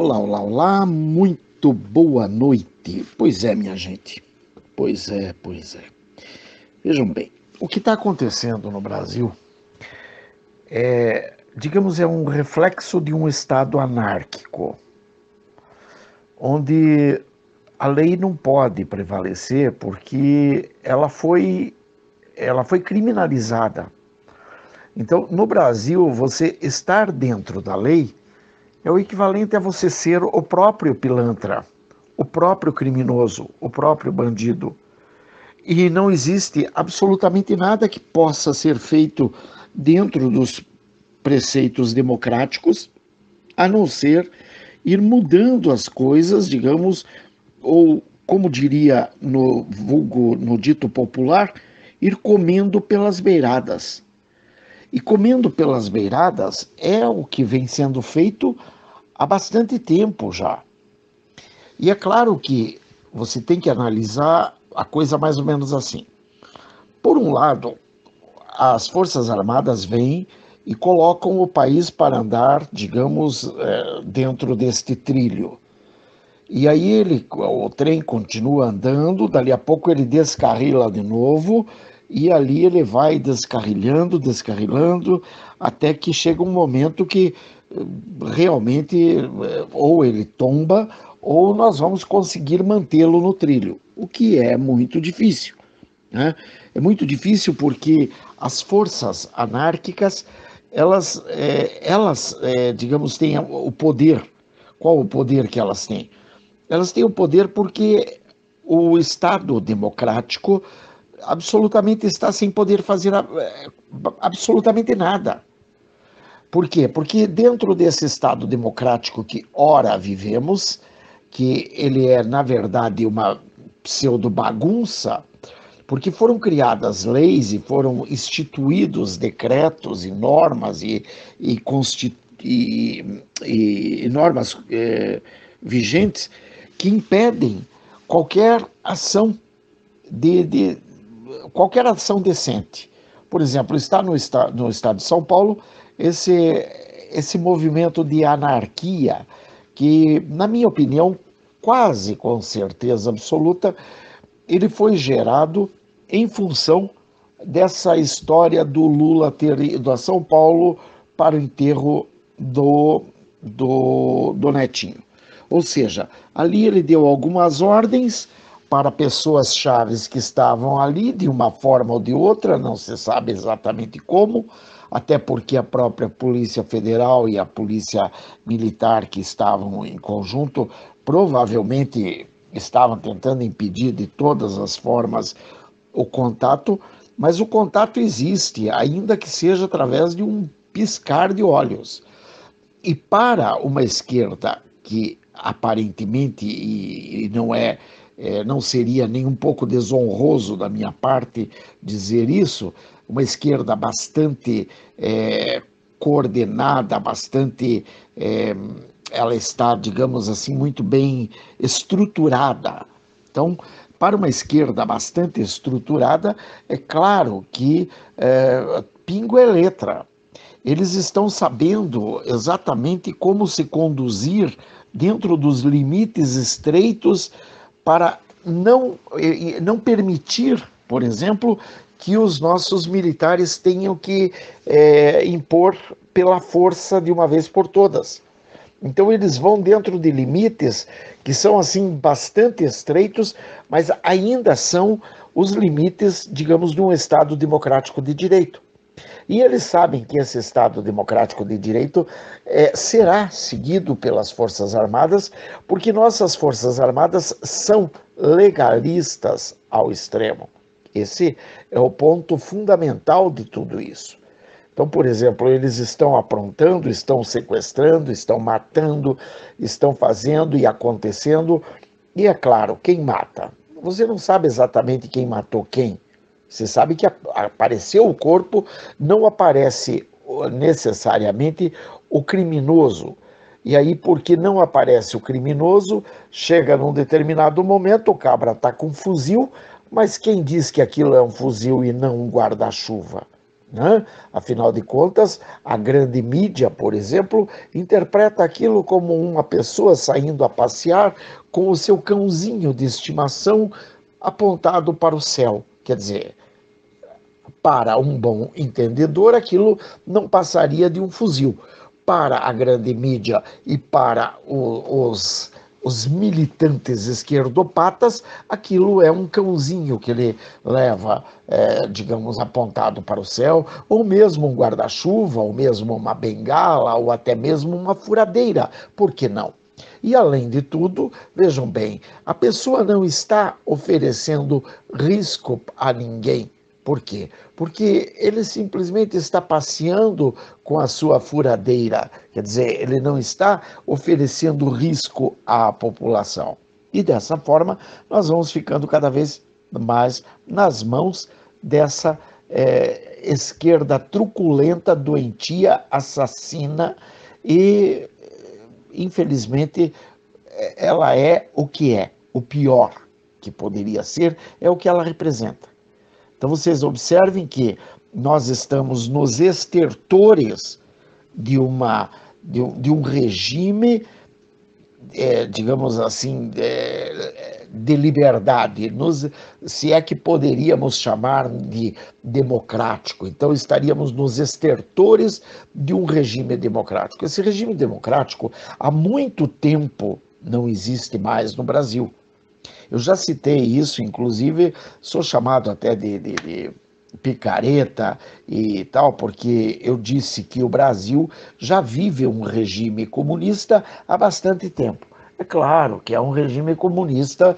Olá, olá, olá, muito boa noite. Pois é, minha gente. Pois é. Vejam bem, o que está acontecendo no Brasil é um reflexo de um estado anárquico, onde a lei não pode prevalecer porque ela foi criminalizada. Então, no Brasil, você estar dentro da lei é o equivalente a você ser o próprio pilantra, o próprio criminoso, o próprio bandido. E não existe absolutamente nada que possa ser feito dentro dos preceitos democráticos, a não ser ir mudando as coisas, digamos, ou como diria no vulgo, no dito popular, ir comendo pelas beiradas. E comendo pelas beiradas é o que vem sendo feito há bastante tempo já. E é claro que você tem que analisar a coisa mais ou menos assim. Por um lado, as Forças Armadas vêm e colocam o país para andar, digamos, dentro deste trilho. E aí o trem continua andando, dali a pouco ele descarrila de novo, e ali ele vai descarrilando, até que chega um momento que realmente ou ele tomba, ou nós vamos conseguir mantê-lo no trilho, o que é muito difícil, né? É muito difícil porque as forças anárquicas, digamos, têm o poder. Qual o poder que elas têm? Elas têm o poder porque o Estado democrático absolutamente está sem poder fazer absolutamente nada. Por quê? Porque dentro desse Estado democrático que ora vivemos, que ele é, na verdade, uma pseudo-bagunça, porque foram criadas leis e foram instituídos decretos e normas e normas vigentes que impedem qualquer ação de qualquer ação decente. Por exemplo, está no estado de São Paulo esse movimento de anarquia que, na minha opinião, quase com certeza absoluta, ele foi gerado em função dessa história do Lula ter ido a São Paulo para o enterro do Netinho. Ou seja, ali ele deu algumas ordens para pessoas chaves que estavam ali, de uma forma ou de outra, não se sabe exatamente como, até porque a própria Polícia Federal e a Polícia Militar que estavam em conjunto provavelmente estavam tentando impedir de todas as formas o contato, mas o contato existe, ainda que seja através de um piscar de olhos. E para uma esquerda que aparentemente, e não seria nem um pouco desonroso da minha parte dizer isso, uma esquerda bastante coordenada, bastante, ela está, digamos assim, muito bem estruturada. Então, para uma esquerda bastante estruturada, é claro que pingo é letra. Eles estão sabendo exatamente como se conduzir dentro dos limites estreitos para não permitir, por exemplo, que os nossos militares tenham que impor pela força de uma vez por todas. Então eles vão dentro de limites que são assim bastante estreitos, mas ainda são os limites, digamos, de um Estado democrático de direito. E eles sabem que esse Estado democrático de direito será seguido pelas Forças Armadas, porque nossas Forças Armadas são legalistas ao extremo. Esse é o ponto fundamental de tudo isso. Então, por exemplo, eles estão aprontando, estão sequestrando, estão matando, estão fazendo e acontecendo. E é claro, quem mata? Você não sabe exatamente quem matou quem. Você sabe que apareceu o corpo, não aparece necessariamente o criminoso. E aí, porque não aparece o criminoso, chega num determinado momento, o cabra está com um fuzil, mas quem diz que aquilo é um fuzil e não um guarda-chuva? né? Afinal de contas, a grande mídia, por exemplo, interpreta aquilo como uma pessoa saindo a passear com o seu cãozinho de estimação apontado para o céu. Quer dizer, para um bom entendedor, aquilo não passaria de um fuzil. Para a grande mídia e para os militantes esquerdopatas, aquilo é um cãozinho que ele leva, digamos, apontado para o céu, ou mesmo um guarda-chuva, ou mesmo uma bengala, ou até mesmo uma furadeira. Por que não? E, além de tudo, vejam bem, a pessoa não está oferecendo risco a ninguém. Por quê? Porque ele simplesmente está passeando com a sua furadeira, quer dizer, ele não está oferecendo risco à população. E dessa forma, nós vamos ficando cada vez mais nas mãos dessa esquerda truculenta, doentia, assassina e, infelizmente, ela é o que é. O pior que poderia ser é o que ela representa. Então, vocês observem que nós estamos nos estertores de um regime, digamos assim, de liberdade, se é que poderíamos chamar de democrático. Então, estaríamos nos estertores de um regime democrático. Esse regime democrático, há muito tempo, não existe mais no Brasil. Eu já citei isso, inclusive sou chamado até de picareta e tal, porque eu disse que o Brasil já vive um regime comunista há bastante tempo. É claro que é um regime comunista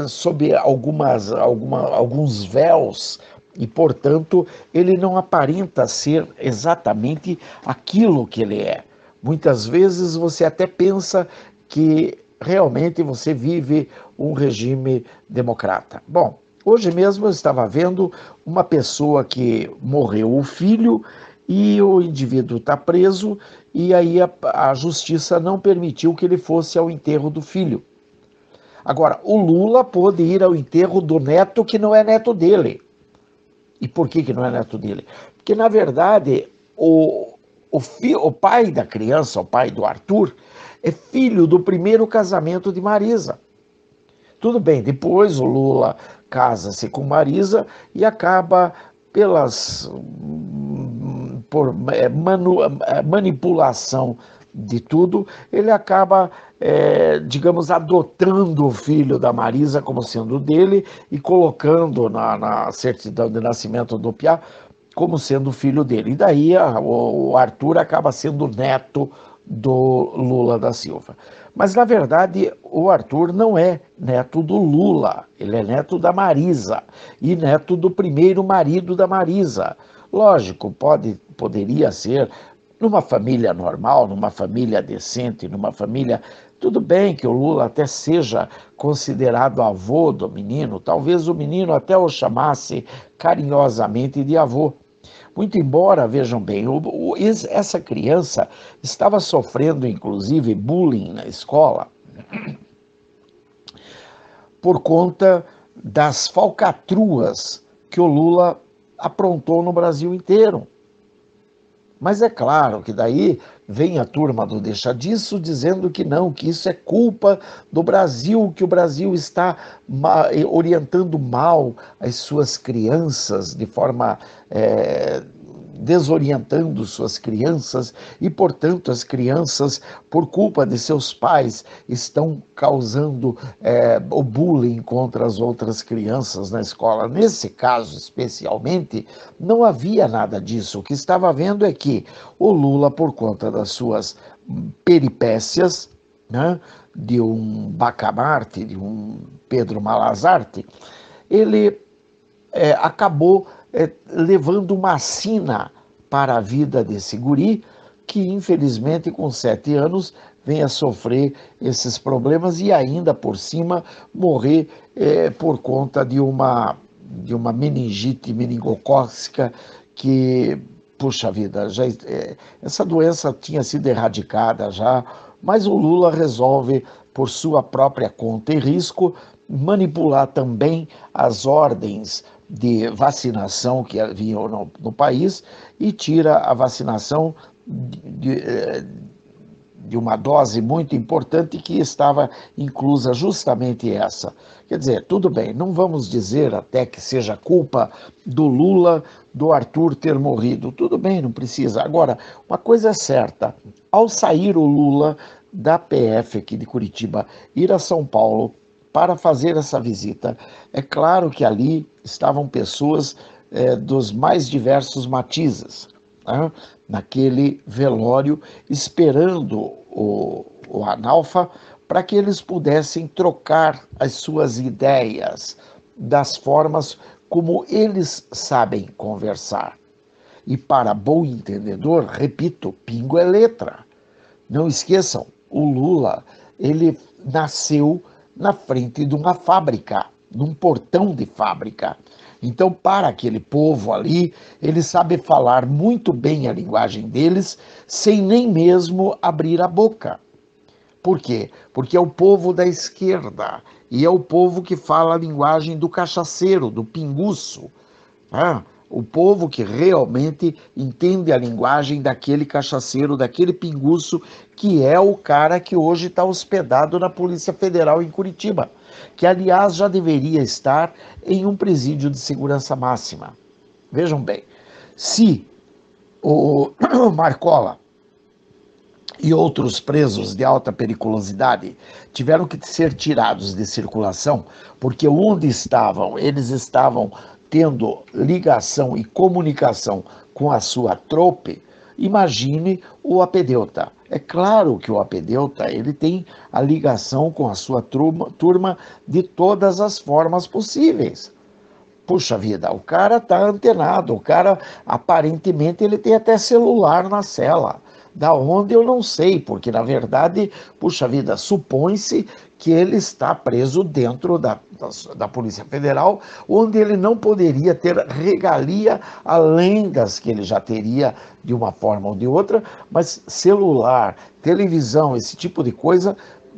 sob alguns véus e, portanto, ele não aparenta ser exatamente aquilo que ele é. Muitas vezes você até pensa que realmente você vive um regime democrata. Bom, hoje mesmo eu estava vendo uma pessoa que morreu o filho e o indivíduo está preso e aí a justiça não permitiu que ele fosse ao enterro do filho. Agora, o Lula pôde ir ao enterro do neto que não é neto dele. E por que não é neto dele? Porque, na verdade, o pai da criança, o pai do Arthur, é filho do primeiro casamento de Marisa. Tudo bem, depois o Lula casa-se com Marisa e acaba por manipulação de tudo, ele acaba, digamos, adotando o filho da Marisa como sendo dele e colocando na certidão de nascimento do Piá como sendo filho dele. E daí o Arthur acaba sendo neto do Lula da Silva. Mas, na verdade, o Arthur não é neto do Lula, ele é neto da Marisa e neto do primeiro marido da Marisa. Lógico, poderia ser numa família normal, numa família decente, numa família... Tudo bem que o Lula até seja considerado avô do menino, talvez o menino até o chamasse carinhosamente de avô. Muito embora, vejam bem, essa criança estava sofrendo, inclusive, bullying na escola por conta das falcatruas que o Lula aprontou no Brasil inteiro. Mas é claro que daí vem a turma do Deixa Disso dizendo que não, que isso é culpa do Brasil, que o Brasil está orientando mal as suas crianças de forma desorientando suas crianças e, portanto, as crianças, por culpa de seus pais, estão causando o bullying contra as outras crianças na escola. Nesse caso, especialmente, não havia nada disso. O que estava havendo é que o Lula, por conta das suas peripécias, né, de um Bacamarte, de um Pedro Malazarte, ele acabou levando uma sina para a vida desse guri, que infelizmente com 7 anos vem a sofrer esses problemas e ainda por cima morrer por conta de uma meningite meningocócica que, puxa vida, essa doença tinha sido erradicada já, mas o Lula resolve, por sua própria conta e risco, manipular também as ordens de vacinação que havia no país e tira a vacinação de uma dose muito importante que estava inclusa justamente essa. Quer dizer, tudo bem, não vamos dizer até que seja culpa do Lula, do Arthur ter morrido. Tudo bem, não precisa. Agora, uma coisa é certa, ao sair o Lula da PF aqui de Curitiba, ir a São Paulo para fazer essa visita, é claro que ali estavam pessoas dos mais diversos matizes, né? Naquele velório, esperando o Analfa para que eles pudessem trocar as suas ideias das formas como eles sabem conversar. E para bom entendedor, repito, pingo é letra. Não esqueçam, o Lula, ele nasceu na frente de uma fábrica, num portão de fábrica. Então, para aquele povo ali, ele sabe falar muito bem a linguagem deles, sem nem mesmo abrir a boca. Por quê? Porque é o povo da esquerda e é o povo que fala a linguagem do cachaceiro, do pinguço. Né? O povo que realmente entende a linguagem daquele cachaceiro, daquele pinguço, que é o cara que hoje está hospedado na Polícia Federal em Curitiba, que aliás já deveria estar em um presídio de segurança máxima. Vejam bem, se o Marcola e outros presos de alta periculosidade tiveram que ser tirados de circulação, porque onde estavam, eles estavam tendo ligação e comunicação com a sua trope. Imagine o apedeuta. É claro que o apedeuta ele tem a ligação com a sua turma de todas as formas possíveis. Puxa vida, o cara tá antenado, o cara aparentemente ele tem até celular na cela. Da onde eu não sei, porque na verdade, puxa vida, supõe-se que ele está preso dentro da Polícia Federal, onde ele não poderia ter regalia além das que ele já teria de uma forma ou de outra, mas celular, televisão, esse tipo de coisa,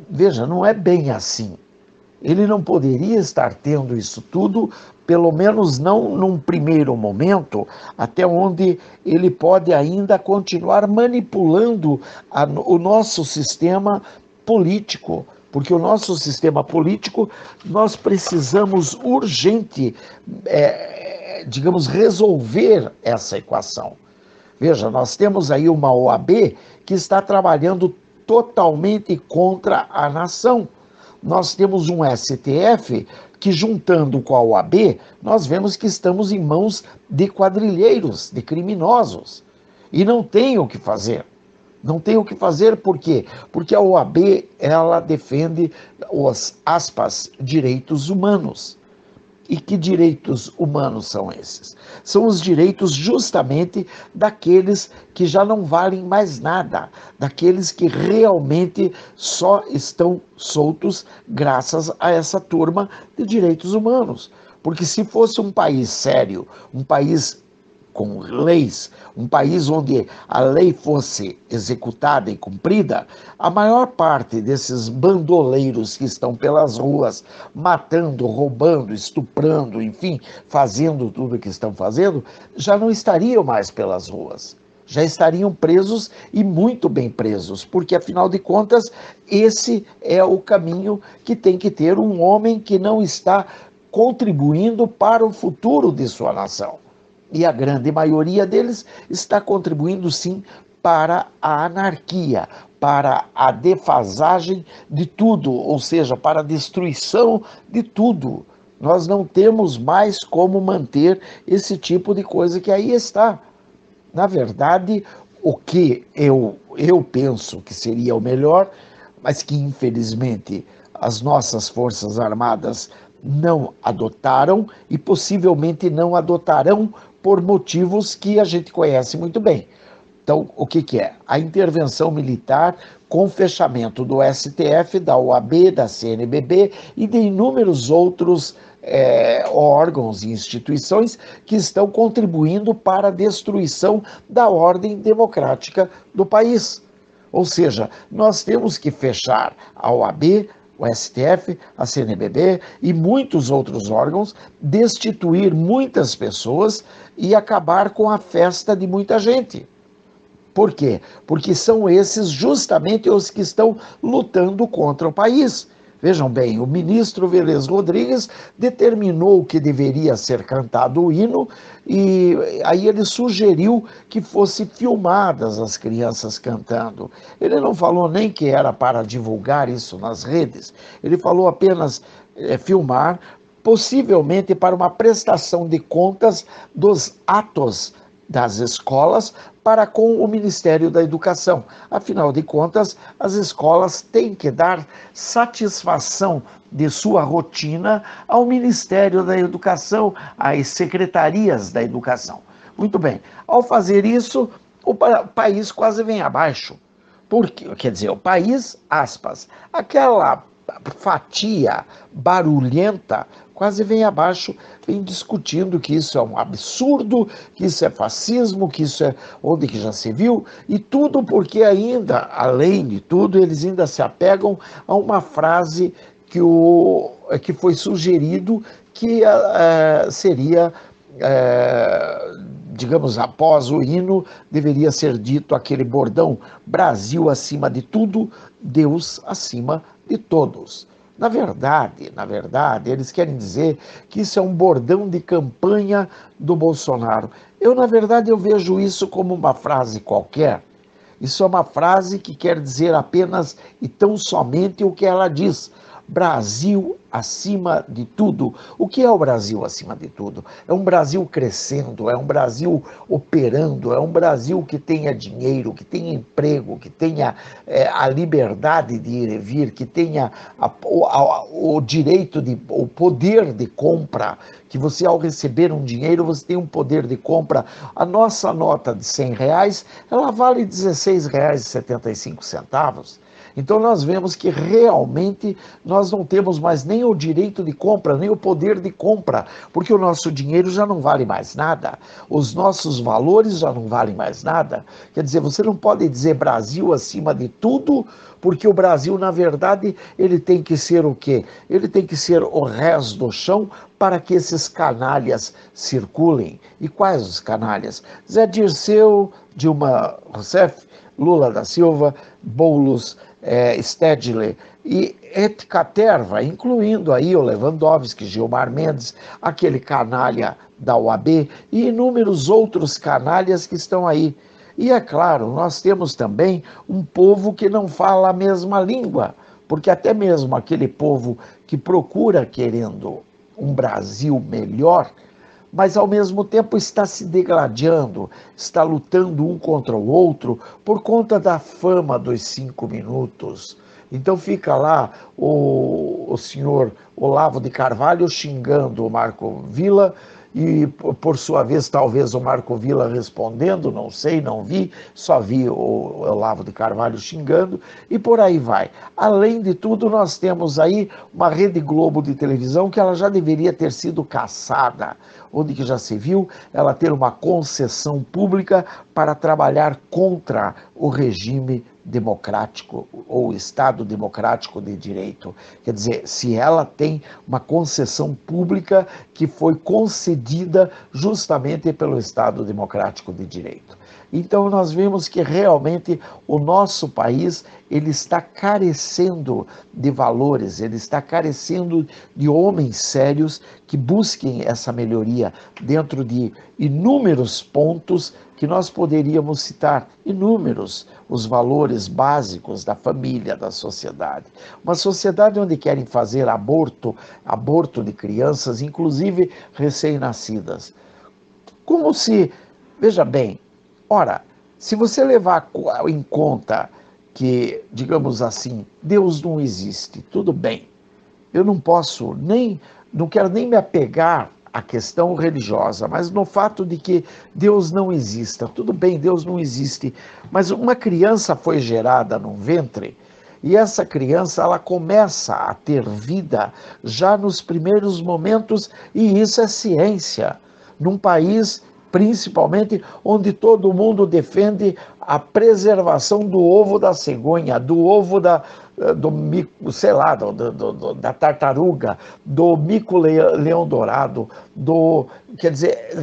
veja, não é bem assim. Ele não poderia estar tendo isso tudo, pelo menos não num primeiro momento, até onde ele pode ainda continuar manipulando o nosso sistema político, porque o nosso sistema político, nós precisamos urgente, digamos, resolver essa equação. Veja, nós temos aí uma OAB que está trabalhando totalmente contra a nação. Nós temos um STF que, juntando com a OAB, nós vemos que estamos em mãos de quadrilheiros, de criminosos. E não tem o que fazer. Não tem o que fazer por quê? Porque a OAB, ela defende os, aspas, direitos humanos. E que direitos humanos são esses? São os direitos justamente daqueles que já não valem mais nada, daqueles que realmente só estão soltos graças a essa turma de direitos humanos. Porque se fosse um país sério, um país com leis, um país onde a lei fosse executada e cumprida, a maior parte desses bandoleiros que estão pelas ruas matando, roubando, estuprando, enfim, fazendo tudo o que estão fazendo, já não estariam mais pelas ruas. Já estariam presos e muito bem presos, porque afinal de contas, esse é o caminho que tem que ter um homem que não está contribuindo para o futuro de sua nação. E a grande maioria deles está contribuindo, sim, para a anarquia, para a defasagem de tudo, ou seja, para a destruição de tudo. Nós não temos mais como manter esse tipo de coisa que aí está. Na verdade, o que eu penso que seria o melhor, mas que infelizmente as nossas Forças Armadas não adotaram e possivelmente não adotarão por motivos que a gente conhece muito bem. Então, o que é? A intervenção militar com fechamento do STF, da OAB, da CNBB e de inúmeros outros órgãos e instituições que estão contribuindo para a destruição da ordem democrática do país. Ou seja, nós temos que fechar a OAB, o STF, a CNBB e muitos outros órgãos, destituir muitas pessoas e acabar com a festa de muita gente. Por quê? Porque são esses justamente os que estão lutando contra o país. Vejam bem, o ministro Velez Rodrigues determinou que deveria ser cantado o hino e aí ele sugeriu que fossem filmadas as crianças cantando. Ele não falou nem que era para divulgar isso nas redes, ele falou apenas filmar, possivelmente para uma prestação de contas dos atos das escolas para com o Ministério da Educação. Afinal de contas, as escolas têm que dar satisfação de sua rotina ao Ministério da Educação, às secretarias da Educação. Muito bem, ao fazer isso, o país quase vem abaixo. Porque, quer dizer, o país, aspas, aquela fatia barulhenta quase vem abaixo, vem discutindo que isso é um absurdo, que isso é fascismo, que isso é onde que já se viu, e tudo porque ainda, além de tudo, eles ainda se apegam a uma frase que foi sugerido que seria, digamos, após o hino, deveria ser dito aquele bordão: Brasil acima de tudo, Deus acima de todos. Na verdade, eles querem dizer que isso é um bordão de campanha do Bolsonaro. Na verdade, eu vejo isso como uma frase qualquer. Isso é uma frase que quer dizer apenas e tão somente o que ela diz: Brasil acima de tudo. O que é o Brasil acima de tudo? É um Brasil crescendo, é um Brasil operando, é um Brasil que tenha dinheiro, que tenha emprego, que tenha a liberdade de ir e vir, que tenha o direito, o poder de compra, que você, ao receber um dinheiro, você tem um poder de compra. A nossa nota de R$100, ela vale R$16,75. Então nós vemos que realmente nós não temos mais nem o direito de compra, nem o poder de compra, porque o nosso dinheiro já não vale mais nada, os nossos valores já não valem mais nada. Quer dizer, você não pode dizer Brasil acima de tudo, porque o Brasil, na verdade, ele tem que ser o quê? Ele tem que ser o rés do chão para que esses canalhas circulem. E quais os canalhas? Zé Dirceu, Dilma Rousseff, Lula da Silva, Boulos, Stedley e et caterva, incluindo aí o Lewandowski, Gilmar Mendes, aquele canalha da OAB e inúmeros outros canalhas que estão aí. E é claro, nós temos também um povo que não fala a mesma língua, porque até mesmo aquele povo que procura querendo um Brasil melhor, mas ao mesmo tempo está se degradando, está lutando um contra o outro por conta da fama dos 5 minutos. Então fica lá o senhor Olavo de Carvalho xingando o Marco Villa e, por sua vez, talvez o Marco Villa respondendo, não sei, não vi, só vi o Olavo de Carvalho xingando e por aí vai. Além de tudo, nós temos aí uma Rede Globo de televisão que ela já deveria ter sido cassada, onde que já se viu ela ter uma concessão pública para trabalhar contra o regime democrático ou Estado democrático de direito. Quer dizer, se ela tem uma concessão pública que foi concedida justamente pelo Estado democrático de direito. Então nós vemos que realmente o nosso país ele está carecendo de valores, ele está carecendo de homens sérios que busquem essa melhoria dentro de inúmeros pontos que nós poderíamos citar, inúmeros, os valores básicos da família, da sociedade. Uma sociedade onde querem fazer aborto de crianças, inclusive recém-nascidas. Como se, veja bem, ora, se você levar em conta que, digamos assim, Deus não existe, tudo bem, eu não quero nem me apegar à questão religiosa, mas no fato de que Deus não exista, tudo bem, Deus não existe, mas uma criança foi gerada num ventre e essa criança ela começa a ter vida já nos primeiros momentos e isso é ciência, num país principalmente onde todo mundo defende a preservação do ovo da cegonha, do ovo do mico, sei lá, da tartaruga, do mico-leão dourado, quer dizer,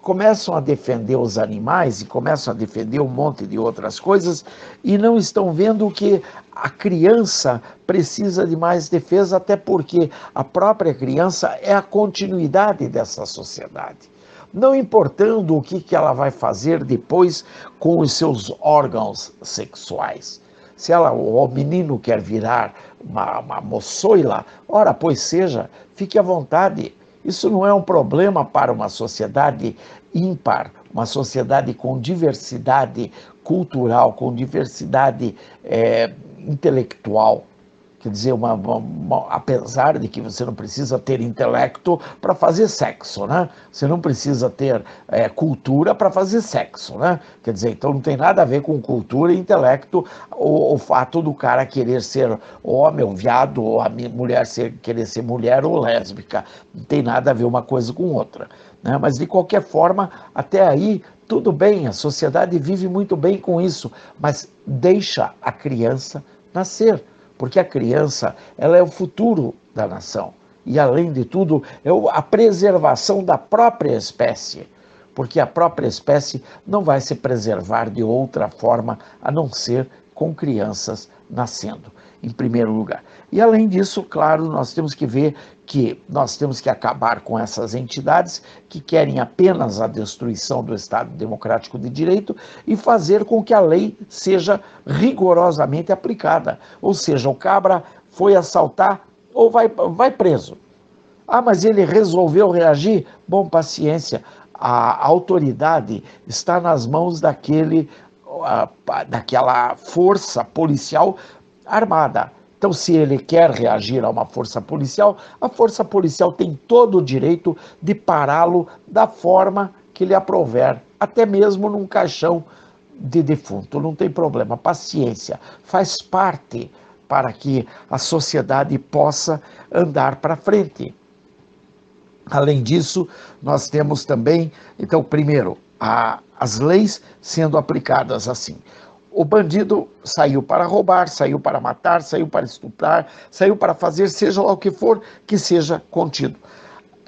começam a defender os animais e começam a defender um monte de outras coisas e não estão vendo que a criança precisa de mais defesa, até porque a própria criança é a continuidade dessa sociedade. Não importando o que ela vai fazer depois com os seus órgãos sexuais. Se o menino quer virar uma moçoila, ora, pois seja, fique à vontade. Isso não é um problema para uma sociedade ímpar, uma sociedade com diversidade cultural, com diversidade intelectual. Quer dizer, apesar de que você não precisa ter intelecto para fazer sexo, né? Você não precisa ter cultura para fazer sexo, né? Quer dizer, então não tem nada a ver com cultura e intelecto o fato do cara querer ser homem ou viado, ou a mulher querer ser mulher ou lésbica. Não tem nada a ver uma coisa com outra, né? Mas, de qualquer forma, até aí, tudo bem, a sociedade vive muito bem com isso, mas deixa a criança nascer. Porque a criança, ela é o futuro da nação. E, além de tudo, é a preservação da própria espécie. Porque a própria espécie não vai se preservar de outra forma a não ser com crianças nascendo, em primeiro lugar. E, além disso, claro, nós temos que ver que nós temos que acabar com essas entidades que querem apenas a destruição do Estado Democrático de Direito e fazer com que a lei seja rigorosamente aplicada. Ou seja, o cabra foi assaltar ou vai preso. Ah, mas ele resolveu reagir? Bom, paciência, a autoridade está nas mãos daquela força policial armada. Então, se ele quer reagir a uma força policial, a força policial tem todo o direito de pará-lo da forma que lhe aprouver, até mesmo num caixão de defunto, não tem problema, paciência, faz parte para que a sociedade possa andar para frente. Além disso, nós temos também, então, primeiro, as leis sendo aplicadas assim. O bandido saiu para roubar, saiu para matar, saiu para estuprar, saiu para fazer seja lá o que for, que seja contido.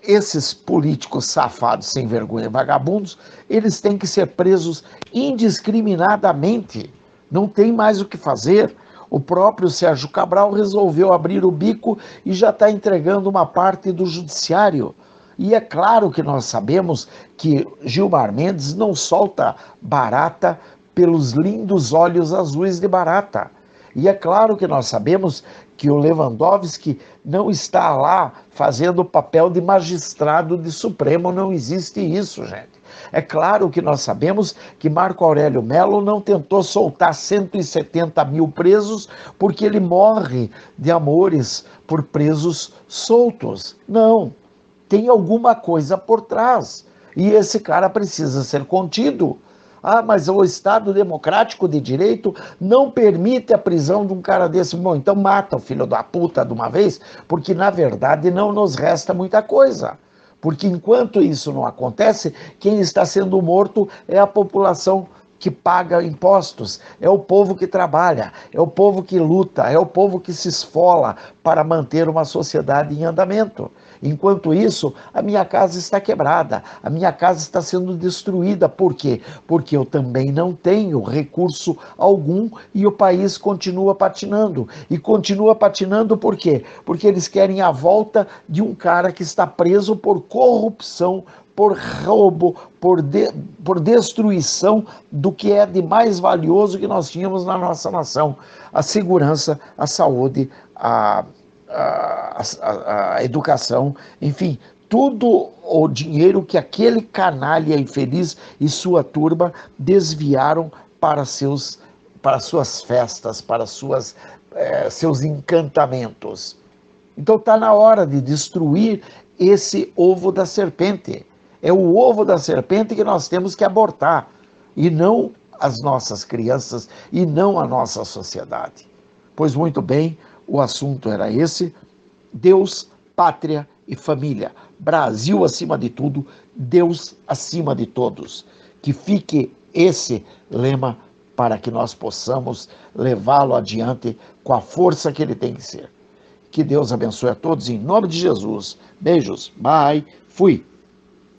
Esses políticos safados, sem vergonha, vagabundos, eles têm que ser presos indiscriminadamente. Não tem mais o que fazer. O próprio Sérgio Cabral resolveu abrir o bico e já está entregando uma parte do judiciário. E é claro que nós sabemos que Gilmar Mendes não solta barata pelos lindos olhos azuis de barata. E é claro que nós sabemos que o Lewandowski não está lá fazendo o papel de magistrado de Supremo, não existe isso, gente. É claro que nós sabemos que Marco Aurélio Mello não tentou soltar 170 mil presos porque ele morre de amores por presos soltos. Não, tem alguma coisa por trás. E esse cara precisa ser contido. Ah, mas o Estado Democrático de Direito não permite a prisão de um cara desse. Bom, então mata o filho da puta de uma vez, porque na verdade não nos resta muita coisa. Porque enquanto isso não acontece, quem está sendo morto é a população que paga impostos, é o povo que trabalha, é o povo que luta, é o povo que se esfola para manter uma sociedade em andamento. Enquanto isso, a minha casa está quebrada, a minha casa está sendo destruída. Por quê? Porque eu também não tenho recurso algum e o país continua patinando. E continua patinando por quê? Porque eles querem a volta de um cara que está preso por corrupção, por roubo, por destruição do que é de mais valioso que nós tínhamos na nossa nação: a segurança, a saúde, a educação, enfim, tudo o dinheiro que aquele canalha infeliz e sua turba desviaram para suas festas, para seus encantamentos. Então está na hora de destruir esse ovo da serpente. É o ovo da serpente que nós temos que abortar, e não as nossas crianças, e não a nossa sociedade. Pois muito bem, o assunto era esse: Deus, pátria e família. Brasil acima de tudo, Deus acima de todos. Que fique esse lema para que nós possamos levá-lo adiante com a força que ele tem que ser. Que Deus abençoe a todos em nome de Jesus. Beijos. Bye. Fui.